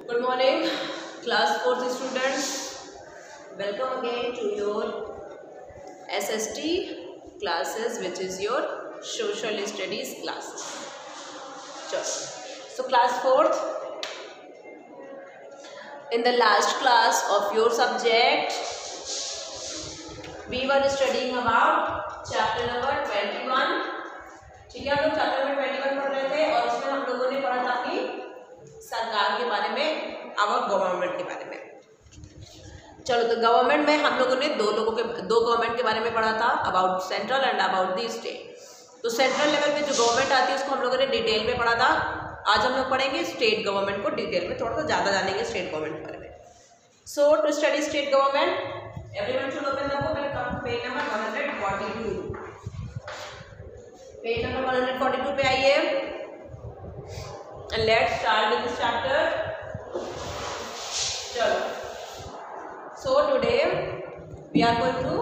Good morning, class 4th students. Welcome again to your SST classes, which is your social studies classes. So class 4th, in the last class of your subject, we were studying about chapter number 21. ठीक है, हम लोग chapter number 21 पढ़ रहे थे और उसमें हम लोगों ने पढ़ा था कि सरकार के बारे में, आवर गवर्नमेंट के बारे में। चलो, तो गवर्नमेंट में हम लोगों ने दो गवर्नमेंट के बारे में पढ़ा था, about central and about the state. तो सेंट्रल लेवल पे जो गवर्नमेंट आती है उसको हम लोगों ने डिटेल में पढ़ा था। आज हम लोग पढ़ेंगे स्टेट गवर्नमेंट को डिटेल में, थोड़ा सा ज़्यादा जानेंगे स्टेट गवर्नमेंट के बारे में। So to study state government, everyone should open the book and come to page number 142। Page number 142 पे आइए and let's start with this chapter. चलो, so today we are going to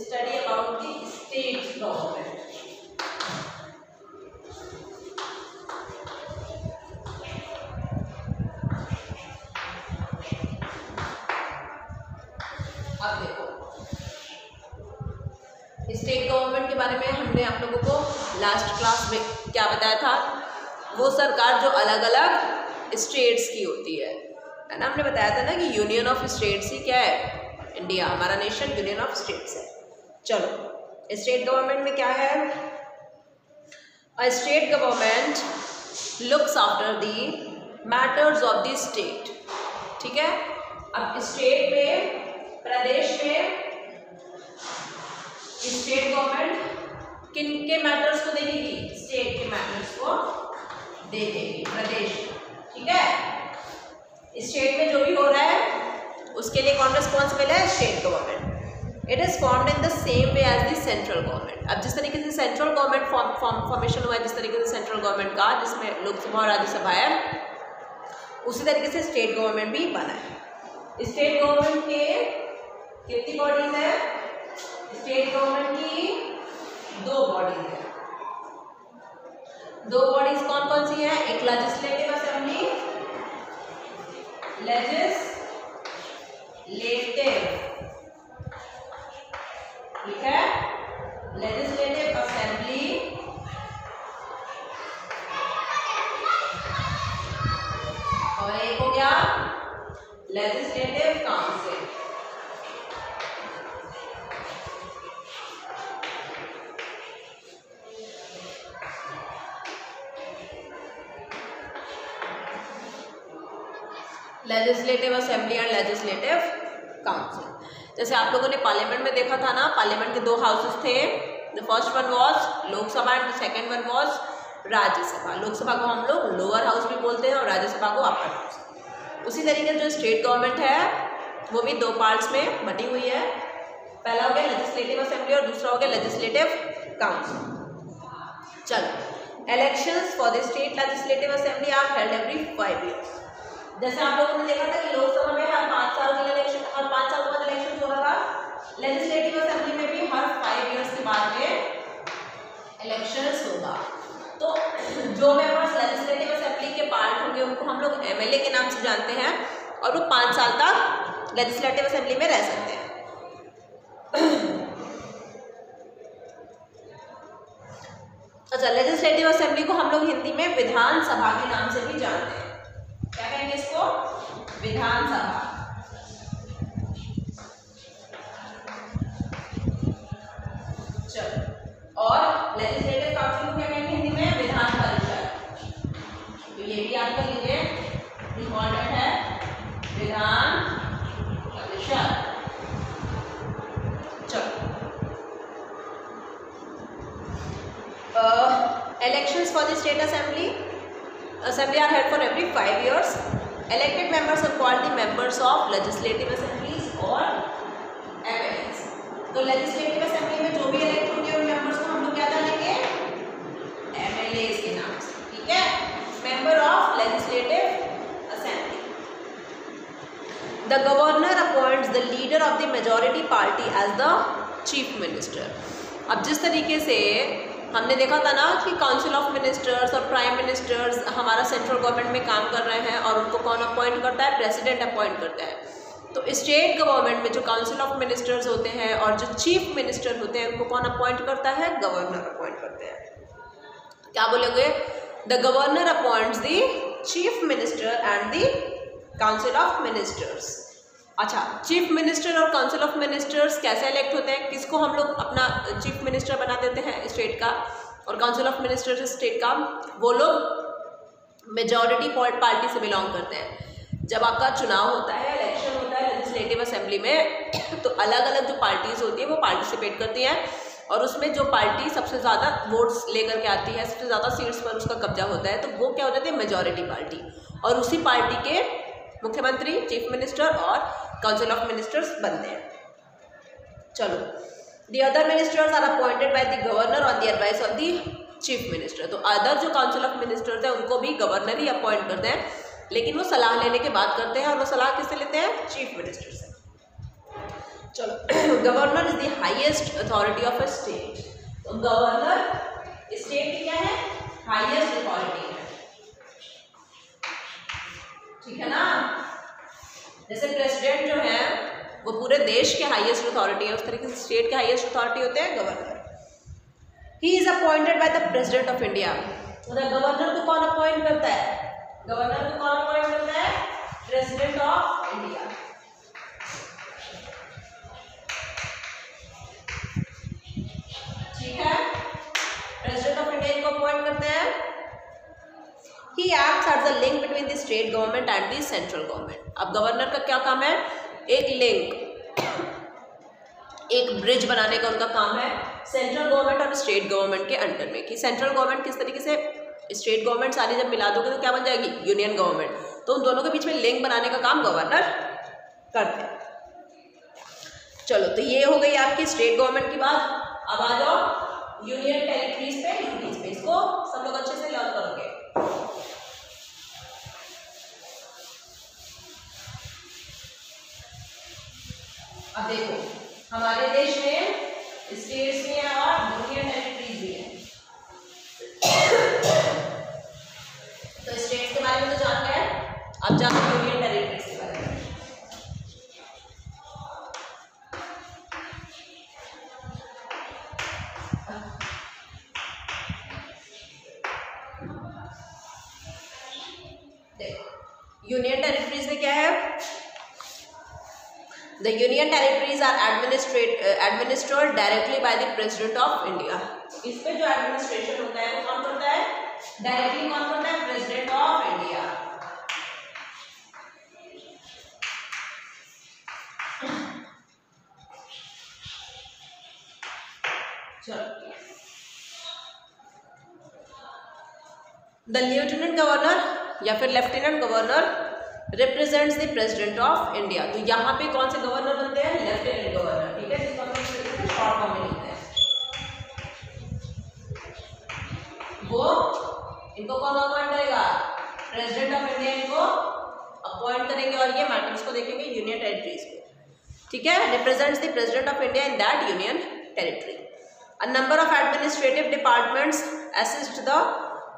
study about the state government. अब देखो, state government के बारे में हमने आप लोगों को लास्ट क्लास में क्या बताया था। वो सरकार जो अलग अलग स्टेट्स की होती है ना, हमने बताया था ना कि यूनियन ऑफ स्टेट्स ही क्या है, इंडिया हमारा नेशन यूनियन ऑफ स्टेट्स है। चलो, स्टेट गवर्नमेंट में क्या है, a state government looks after the matters of the state. ठीक है, अब स्टेट में, प्रदेश में स्टेट गवर्नमेंट किन के मैटर्स को देखेगी, स्टेट के मैटर्स को देखेगी प्रदेश। ठीक है, स्टेट में जो भी हो रहा है उसके लिए कौन रिस्पॉन्सिबल है, state government. It is formed in the same way as the central government. अब जिस तरीके से सेंट्रल गवर्नमेंट फॉर्मेशन हुआ है, जिस तरीके से सेंट्रल गवर्नमेंट का, जिसमें लोकसभा और राज्यसभा है, उसी तरीके से स्टेट गवर्नमेंट भी बना है। स्टेट गवर्नमेंट के कितनी बॉडीज है, स्टेट गवर्नमेंट की दो बॉडीज है। दो बॉडीज कौन कौन सी है, एक लेजिस्लेटिव असेंबली, लेजिस्लेटिव, ठीक है, लेजिस्लेटिव असेंबली और एक हो गया legislative council. Legislative assembly and legislative council. जैसे आप लोगों ने पार्लियामेंट में देखा था ना, पार्लियामेंट के दो हाउसेस थे। The first one was Lok Sabha and the second one was Rajya Sabha. Lok Sabha को हम लोग लोअर हाउस भी बोलते हैं और राज्यसभा को अपर हाउस। उसी तरीके से जो स्टेट गवर्नमेंट है वो भी दो पार्ट्स में बटी हुई है। पहला हो गया लेजिस्लेटिव असेंबली और दूसरा हो गया लेजिस्लेटिव काउंसिल। चलो, elections for the state legislative assembly are held every 5 years। जैसे आप लोगों ने देखा था कि लोकसभा में हर 5 साल के इलेक्शन, हर 5 साल के बाद इलेक्शन हो रहा था, लेजिस्लेटिव असेंबली में भी हर 5 years के बाद में इलेक्शंस होगा। तो जो मेंबर्स लेजिस्लेटिव असेंबली के पार्ट होंगे उनको हम लोग एमएलए के नाम से जानते हैं और वो 5 साल तक लेजिस्लेटिव असेंबली में रह सकते हैं। अच्छा, लेजिस्लेटिव असेंबली को हम लोग हिंदी में विधानसभा के नाम से भी जानते हैं। क्या कहेंगे इसको, विधानसभा। चलो, और लेजिस्लेटिव काउंसिल को क्या कहेंगे हिंदी में, विधान परिषद। तो ये भी याद कर लीजिए, इम्पोर्टेंट है, विधान परिषद। चलो, elections for the state assembly are held for every 5 years. Elected members are called the members of legislative assemblies or MLAs. तो legislative assembly में जो भी elect होंगे उन members को हम लोग क्या जानेंगे, MLAs के नाम से। ठीक है, member of legislative assembly. The governor appoints the leader of the majority party as the chief minister. अब जिस तरीके से हमने देखा था ना कि काउंसिल ऑफ मिनिस्टर्स और प्राइम मिनिस्टर्स हमारा सेंट्रल गवर्नमेंट में काम कर रहे हैं और उनको कौन अपॉइंट करता है? प्रेसिडेंट अपॉइंट करता है। तो स्टेट गवर्नमेंट में जो काउंसिल ऑफ मिनिस्टर्स होते हैं और जो चीफ मिनिस्टर होते हैं उनको कौन अपॉइंट करता है? गवर्नर अपॉइंट करते हैं। क्या बोलोगे? The governor appoints the chief minister and the council of ministers. अच्छा, चीफ मिनिस्टर और काउंसिल ऑफ मिनिस्टर्स कैसे इलेक्ट होते हैं? किसको हम लोग अपना चीफ मिनिस्टर बना देते हैं स्टेट का और काउंसिल ऑफ मिनिस्टर्स स्टेट का? वो लोग मेजॉरिटी पार्टी से बिलोंग करते हैं। जब आपका चुनाव होता है, इलेक्शन होता है लेजिस्लेटिव असेंबली में, तो अलग अलग जो पार्टीज होती है वो पार्टिसिपेट करती हैं और उसमें जो पार्टी सबसे ज़्यादा वोट्स लेकर के आती है, सबसे ज़्यादा सीट्स पर उसका कब्जा होता है, तो वो क्या हो जाती है? Majority party. और उसी पार्टी के मुख्यमंत्री, चीफ मिनिस्टर और काउंसिल ऑफ मिनिस्टर्स बनते हैं। चलो, the other ministers are appointed by the governor on the advice of the chief minister. तो अदर जो काउंसिल ऑफ मिनिस्टर्स हैं उनको भी गवर्नर ही अपॉइंट करते हैं, लेकिन वो सलाह लेने के बाद करते हैं और वो सलाह किससे लेते हैं? चीफ मिनिस्टर से। चलो, governor is the highest authority of a state. तो गवर्नर स्टेट की क्या है? हाईएस्ट अथॉरिटी है, ठीक है ना। जैसे प्रेसिडेंट जो है वो पूरे देश के हाईएस्ट अथॉरिटी है, उस तरीके से स्टेट के हाईएस्ट अथॉरिटी होते हैं governor. He is appointed by the president of India. Governor को कौन अपॉइंट करता है? गवर्नर को कौन अपॉइंट करता है? President of India. ठीक है, प्रेसिडेंट ऑफ इंडिया को अपॉइंट करते हैं। He acts as the link between the state government and the central government. अब गवर्नर का क्या काम है? एक लिंक, एक ब्रिज बनाने का उनका काम है सेंट्रल गवर्नमेंट और स्टेट गवर्नमेंट के अंडर में, कि सेंट्रल गवर्नमेंट किस तरीके से, स्टेट गवर्नमेंट सारी जब मिला दोगे तो क्या बन जाएगी? Union government. तो उन दोनों के बीच में लिंक बनाने का काम गवर्नर करते हैं। चलो, तो ये हो गई आपकी स्टेट गवर्नमेंट की बात। अब आ जाओ यूनियन टेरिटरीज पे, यूनिटीज पे। इसको सब लोग अच्छे से लर्न करोगे। अब देखो, हमारे देश में स्टेट्स भी हैं और यूनियन टेरिटरीज भी हैं। तो स्टेट्स के बारे में तो जान गए, अब जानो यूनियन टेरिटरीज के बारे में। देखो, यूनियन टेरिटरीज में क्या है? The union territories are administered directly by the president of India. इस पे जो एडमिनिस्ट्रेशन होता है वो कौन करता है? डायरेक्टली कौन करता है? President of India. चलो, द लेफ्टिनेंट गवर्नर या फिर lieutenant governor represents the president of India. तो यहाँ पे कौन से गवर्नर बनते हैं? लेफ्टिनेंट गवर्नर, ठीक है, जिसको हम शॉर्ट फॉर्म में लिखते हैं। वो इनको कौन अपॉइंट करेगा? प्रेसिडेंट ऑफ इंडिया इनको अपॉइंट करेंगे और ये मैटर्स को देखेंगे यूनियन टेरिटरीज को, ठीक है। Represents the president of India in that union territory. A number of administrative departments assist the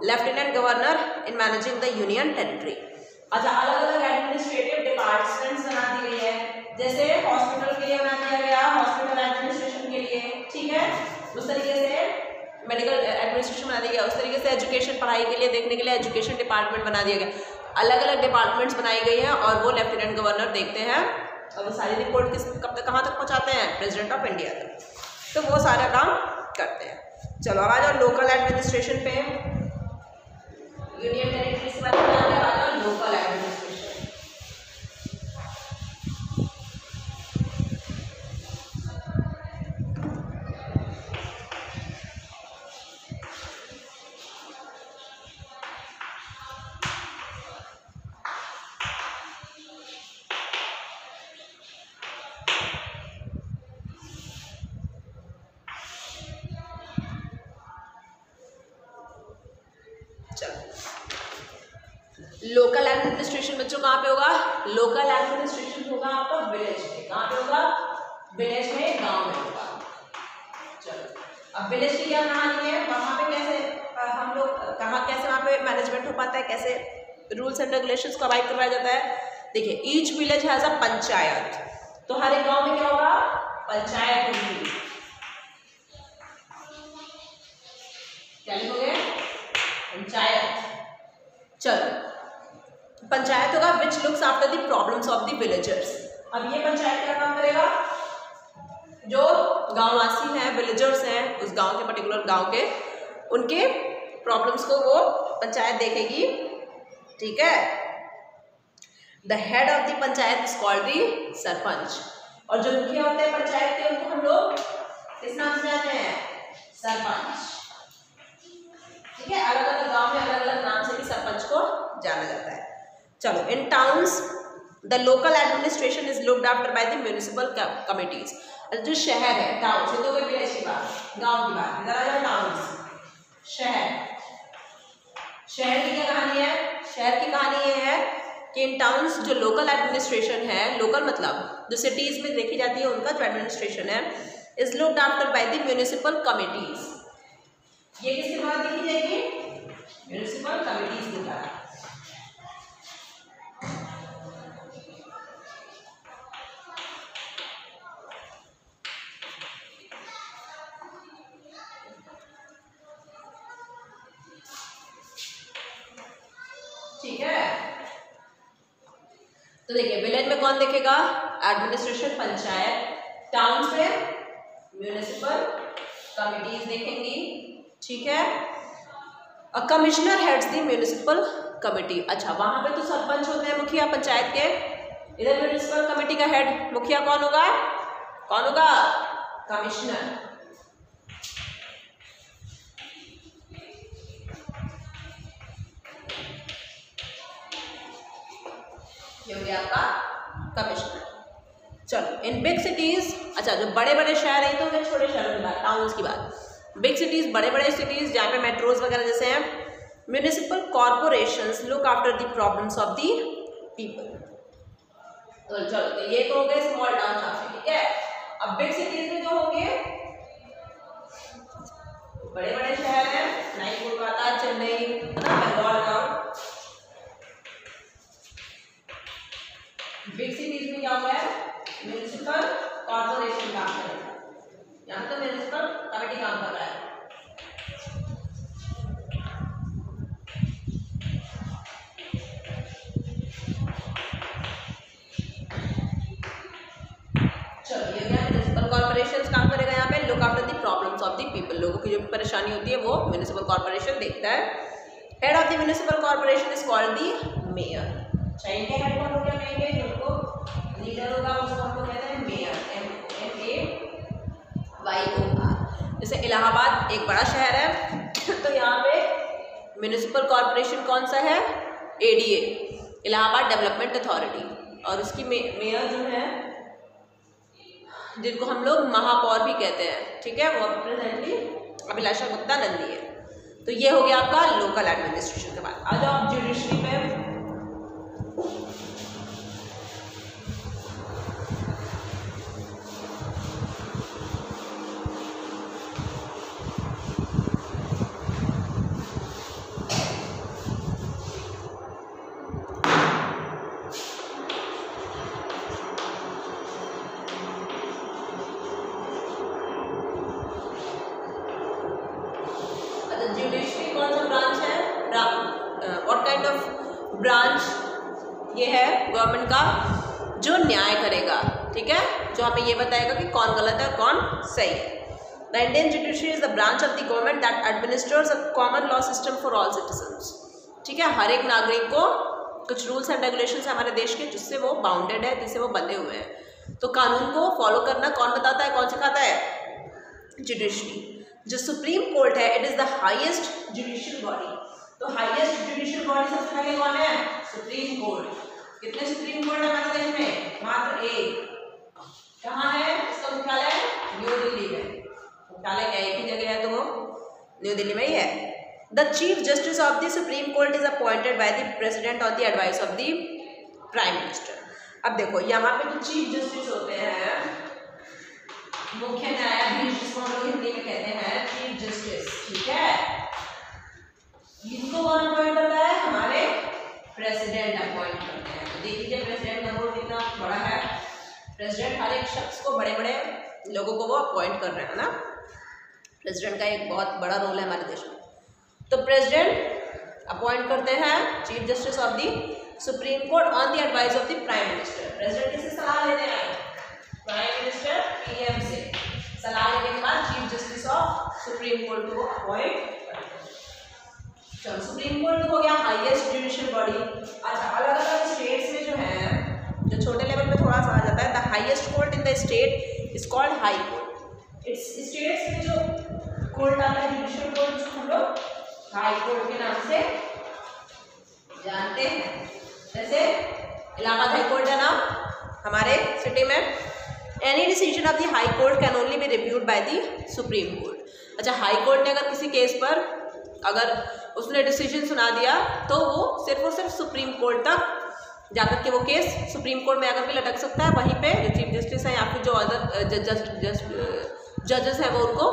lieutenant governor in managing the union territory. अच्छा, अलग अलग एडमिनिस्ट्रेटिव डिपार्टमेंट्स बना दी गई है, जैसे हॉस्पिटल के लिए बना दिया गया हॉस्पिटल एडमिनिस्ट्रेशन के लिए, ठीक है, उस तरीके से मेडिकल एडमिनिस्ट्रेशन बना दिया गया, उस तरीके से एजुकेशन, पढ़ाई के लिए देखने के लिए एजुकेशन डिपार्टमेंट बना दिया गया। अलग अलग डिपार्टमेंट्स बनाई गई हैं और वो लेफ्टिनेंट गवर्नर देखते हैं और वो सारी रिपोर्ट कब तक, कहाँ तक पहुँचाते हैं? प्रेसिडेंट ऑफ इंडिया तक। तो वो सारा काम करते हैं। चलो, अब आ जाओ लोकल एडमिनिस्ट्रेशन पे। यूनियन टेरिटरीज के बारे में आ जाओ लोकल एडमिनिस्ट्रेशन। लोकल एडमिनिस्ट्रेशन बच्चों कहाँ पे होगा? लोकल एडमिनिस्ट्रेशन होगा आपका विलेज में। कहाँ पे होगा? विलेज में, गांव में होगा। चलो, अब विलेज की क्या कहानी है, वहाँ पे कैसे हम लोग कैसे वहाँ पे मैनेजमेंट हो पाता है, कैसे रूल्स एंड रेगुलेशंस को अवॉइड करवाया जाता है। देखिए each village has a panchayat, तो हर एक गांव में क्या होगा, पंचायत होगी। क्या लिखोगे, पंचायत। चलो पंचायत होगा which looks after the problems of the villagers. अब ये पंचायत क्या काम करेगा, जो गांववासी हैं, विलेजर्स हैं, उस गांव के पर्टिकुलर गांव के उनके प्रॉब्लम्स को वो पंचायत देखेगी, ठीक है। The head of the panchayat is called the sarpanch, और जो मुखिया होते हैं पंचायत के उनको हम लोग किस नाम से जानते हैं, सरपंच, ठीक है। अलग अलग गांव में अलग अलग नाम से भी सरपंच को जाना जाता है। चलो इन towns the local administration is looked after by the municipal committees. जो शहर है, टाउन से तो विलेज की बात, गांव की बात, इधर आ जाओ टाउन्स, शहर। शहर की क्या कहानी है, शहर की कहानी ये है कि इन टाउन्स जो लोकल एडमिनिस्ट्रेशन है, लोकल मतलब जो सिटीज में देखी जाती है उनका जो एडमिनिस्ट्रेशन है, is looked after by the municipal committees. ये किसके द्वारा देखी जाएगी, म्युनिसिपल कमिटीज के द्वारा। ठीक है, तो देखिए विलेज में कौन देखेगा, एडमिनिस्ट्रेशन पंचायत, टाउन पे म्युनिसिपल कमिटीज देखेंगी, ठीक है। A commissioner heads the municipal committee. अच्छा वहां पे तो सरपंच होते हैं, मुखिया पंचायत के, इधर म्युनिसिपल कमिटी का हेड मुखिया कौन होगा, कौन होगा, कमिश्नर। ये हो गया आपका कमिश्नर। चलो इन बिग सिटीज, अच्छा जो बड़े बड़े शहर है, तो छोटे शहरों की बात, टाउन्स की बात, बिग सिटीज बड़े बड़े सिटीज जहाँ पे मेट्रोज वगैरह जैसे हैं, municipal corporations look after the problems of the people. तो चलो तो ये तो हो गए स्मॉल टाउन आपसे, ठीक है। अब बिग सिटीज में जो होंगे बड़े बड़े शहर हैं, नई कोलकाता, चेन्नई, बेंगलोर का। बिग सिटीज में क्या होगा, म्युनिसिपल कॉर्पोरेशन काम करेगा, यहाँ तो म्युनिसिपल कमेटी काम कर रहा है। चलो ये क्या, म्युनिसिपल कॉर्पोरेशन काम करेगा यहाँ पे, look after the problems of the people, लोगों की जो परेशानी होती है वो म्युनिसिपल कॉर्पोरेशन देखता है। Head of the municipal corporation is called the mayor. अच्छा इनके हेड कौन हो गया, मेयर, जिनको लीडर होगा उसको हम लोग कहते हैं मेयर, MAYOR। जैसे इलाहाबाद एक बड़ा शहर है तो यहाँ पे म्युनिसिपल कॉर्पोरेशन कौन सा है, ADA, इलाहाबाद डेवलपमेंट अथॉरिटी, और उसकी मेयर जो है जिनको हम लोग महापौर भी कहते हैं, ठीक है, वो प्रेजेंटली अभिलाषा गुप्ता नंदी है। तो ये हो गया आपका लोकल एडमिनिस्ट्रेशन के बाद। आ जाओ आप जुडिशरी पे। जुडिशरी कौन सा ब्रांच है, व्हाट काइंड ऑफ ब्रांच, ये है गवर्नमेंट का जो न्याय करेगा, ठीक है, जो हमें ये बताएगा कि कौन गलत है कौन सही है। The Indian judiciary is the branch of the government that administrates a common law system for all citizens, ठीक है। हर एक नागरिक को कुछ रूल्स एंड रेगुलेशंस है हमारे देश के जिससे वो बाउंडेड है, जिससे वो बंधे हुए हैं। तो कानून को फॉलो करना कौन बताता है, कौन सिखाता है, जुडिशरी। जो सुप्रीम कोर्ट है it is the highest judicial body. तो हाईएस्ट जुडिशियल बॉडी सबसे पहले कौन है, सुप्रीम कोर्ट। कितने सुप्रीम कोर्ट है हमारे देश में, मात्र एक। कहाँ है इसका मुख्यालय, न्यू दिल्ली में। मुख्यालय क्या एक ही जगह है तो वो न्यू दिल्ली में ही है। The chief justice of the supreme court is appointed by the president on the advice of the prime minister. अब देखो यहाँ पे जो चीफ जस्टिस होते हैं मुख्य न्यायाधीश, जिसको हम लोग हिंदी में कहते हैं चीफ जस्टिस, ठीक है। इसको कौन अपॉइंट करता है? हमारे प्रेसिडेंट अपॉइंट करते हैं। तो देख लीजिए प्रेसिडेंट का रोल कितना बड़ा है। प्रेसिडेंट हर एक शख्स को, बड़े बड़े लोगों को वो अपॉइंट कर रहे हैं ना। प्रेसिडेंट का एक बहुत बड़ा रोल है हमारे देश में। तो प्रेसिडेंट अपॉइंट करते हैं chief justice of the supreme court on the advice of the prime minister. President किससे सलाह लेते हैं? प्राइम मिनिस्टर, पीएम से सलाह लेने के बाद chief justice of supreme court को अपॉइंट करते हैं। चलो, सुप्रीम कोर्ट हो गया हाईएस्ट जुडिशियल बॉडी। अच्छा, अलग अलग स्टेट्स में जो है, जो छोटे लेवल पे थोड़ा सा आ जाता है, the highest court in the state is called high court. It's states में जो कोर्ट आता है जुडिशियल कोर्ट, उसको हम लोग हाई कोर्ट के नाम से जानते हैं। जैसे इलाहाबाद हाई कोर्ट है ना हमारे सिटी में। Any decision of the high court can only be reviewed by the supreme court. अच्छा, हाई कोर्ट ने अगर किसी केस पर अगर उसने डिसीजन सुना दिया तो वो सिर्फ और सिर्फ सुप्रीम कोर्ट तक जाकर के वो केस सुप्रीम कोर्ट में आकर के लटक सकता है। वहीं पे जो चीफ जस्टिस है या फिर जो अदर जजेस हैं वो उनको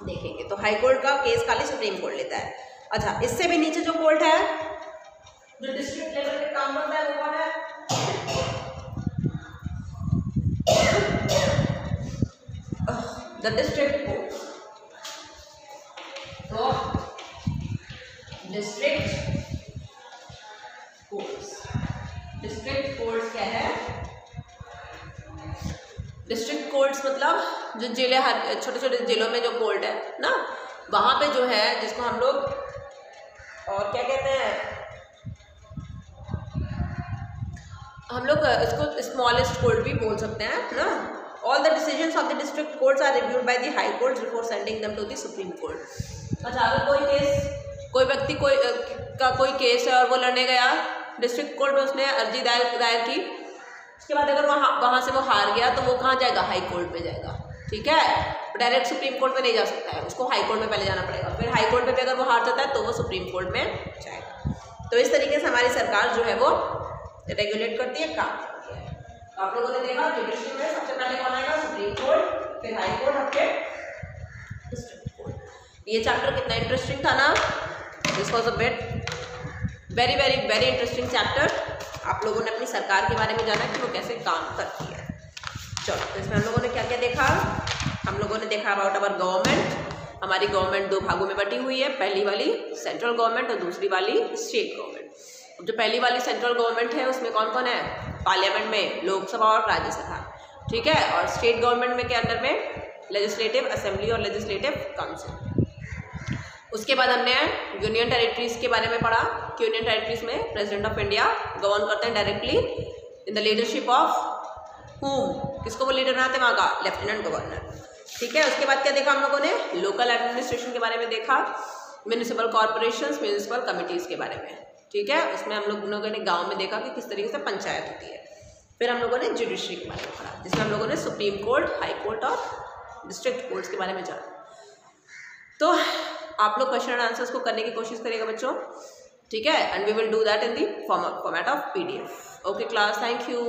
देखेंगे। तो हाई कोर्ट का केस खाली सुप्रीम कोर्ट लेता है। अच्छा, इससे भी नीचे जो कोर्ट है, जो डिस्ट्रिक्ट लेवल पे काम करता है, वो कौन है? The district court. तो डिस्ट्रिक्ट कोर्ट्स, डिस्ट्रिक्ट कोर्ट्स क्या है? डिस्ट्रिक्ट कोर्ट्स मतलब जो जेलें, हर छोटे छोटे जेलों में जो कोर्ट है ना, वहाँ पे जो है, जिसको हम लोग और क्या कहते हैं, हम लोग इसको स्मॉलेस्ट कोर्ट भी बोल सकते हैं ना। All the decisions of the district courts are reviewed by the high courts before sending them to the supreme court. अच्छा, अगर कोई व्यक्ति कोई केस है और वो लड़ने गया डिस्ट्रिक्ट कोर्ट में, उसने अर्जी दायर की, उसके बाद अगर वहाँ से वो हार गया तो वो कहाँ जाएगा? हाई कोर्ट में जाएगा, ठीक है। डायरेक्ट सुप्रीम कोर्ट में नहीं जा सकता है, उसको हाई कोर्ट में पहले जाना पड़ेगा। फिर हाई कोर्ट में भी अगर वो हार जाता है तो वो सुप्रीम कोर्ट में जाएगा। तो इस तरीके से हमारी सरकार जो है वो रेगुलेट करती है, काम करती है। तो आप लोगों ने देखा जुडिशरी में सबसे पहले कौन आएगा? सुप्रीम कोर्ट, फिर हाई कोर्ट और फिर डिस्ट्रिक्ट कोर्ट। ये चैप्टर कितना इंटरेस्टिंग था ना। This was a very very very interesting chapter. आप लोगों ने अपनी सरकार के बारे में जाना कि वो कैसे काम करती है। चलो, तो इसमें हम लोगों ने क्या क्या देखा? हम लोगों ने देखा अबाउट अवर गवर्नमेंट। हमारी गवर्नमेंट दो भागों में बटी हुई है, पहली वाली सेंट्रल गवर्नमेंट और दूसरी वाली स्टेट गवर्नमेंट। जो पहली वाली सेंट्रल गवर्नमेंट है उसमें कौन कौन है? पार्लियामेंट में लोकसभा और राज्यसभा, ठीक है। और स्टेट गवर्नमेंट में के अंडर में लेजिस्लेटिव असेंबली और लेजिस्लेटिव काउंसिल। उसके बाद हमने यूनियन टेरिटरीज के बारे में पढ़ा कि यूनियन टेरिटरीज में प्रेसिडेंट ऑफ इंडिया गवर्न करते हैं directly in the leadership of हुम। किसको वो लीडर बनाते हैं? वहाँ का लेफ्टिनेंट गवर्नर, ठीक है। उसके बाद क्या देखा हम लोगों ने? लोकल एडमिनिस्ट्रेशन के बारे में देखा, म्यूनिसिपल कॉर्पोरेशंस, म्यूनिसिपल कमिटीज़ के बारे में, ठीक है। उसमें हम लोगों ने गाँव में देखा कि किस तरीके से पंचायत होती है। फिर हम लोगों ने जुडिशरी के बारे में पढ़ा, जिसमें हम लोगों ने सुप्रीम कोर्ट, हाई कोर्ट और डिस्ट्रिक्ट कोर्ट्स के बारे में जाना। तो आप लोग क्वेश्चन एंड आंसर्स को करने की कोशिश करिएगा बच्चों, ठीक है। And we will do that in the format of PDF। Okay class, thank you.